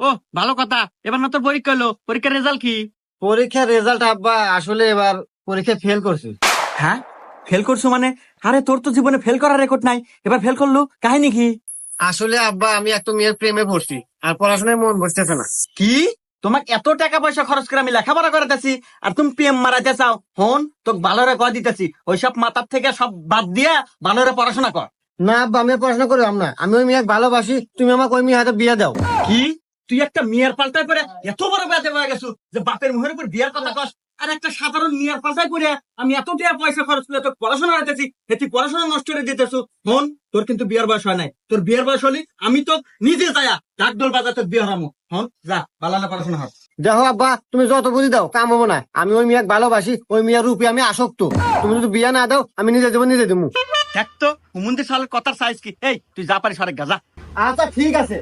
ও ভালো কথা, এবার না তোর পরীক্ষা হলো, পরীক্ষার রেজাল্ট কি? পরীক্ষার রেজাল্ট আব্বা আসলে এবার পরীক্ষায় ফেল করছি। হ্যাঁ, ফেল করছো মানে? আরে তোর তো জীবনে ফেল করার রেকর্ড নাই, এবার ফেল করলো, কাহিনী কি? আসলে আব্বা আমি একটা মেয়ের প্রেমে পড়ছি, আর পড়াশোনায় মন বসতেছে না। কি? তোমাকে এত টাকা পয়সা খরচ করে আমি লেখাপড়া করাতেছি, আর তুমি প্রেম মারাতে চাও? হন, তোকে ভালোরে কয় দিতেছি, ওইসব মাথার থেকে সব বাদ দিয়া ভালোরে পড়াশোনা কর। না আব্বা, আমি আর পড়াশোনা করলাম না, আমি ওই মেয়ে ভালোবাসি, তুমি আমাকে ওই মেয়ে হাতে বিয়ে দাও। কি? তুই একটা মেয়ের পাল্টায় করে এত বড় ব্যাধে হয়ে গেছো যে বাপের মুখের উপর বিয়ার কথা কস? আর একটা সাধারণ মেয়ের পাল্টায় করে আমি এত টাকা পয়সা খরচ করে তোকে পড়াশোনা দিতেছি, তুই পড়াশোনা নষ্ট করে দিতেছো। হন, তোর কিন্তু বিয়ার বয়স হয় নাই, তোর বিয়ার বয়স হলে আমি তো নিজে যায়া ডাকডোল বাজার তোর বিয়ে হারামো। হন, যা বালানা পড়াশোনা হয়। দেখো আব্বা, তুমি যত বুঝি দাও কাম হবো না, আমি ওই মেয়ে ভালোবাসি, ওই মেয়ের রূপে আমি আসক্ত। তুমি যদি বিয়ে না দাও আমি নিজে দেবো, নিজে দেবো। দেখ তো হুমন্দির সালের কথার সাইজ কি। এই তুই যা পারিস অনেক গা, যা। আচ্ছা ঠিক আছে।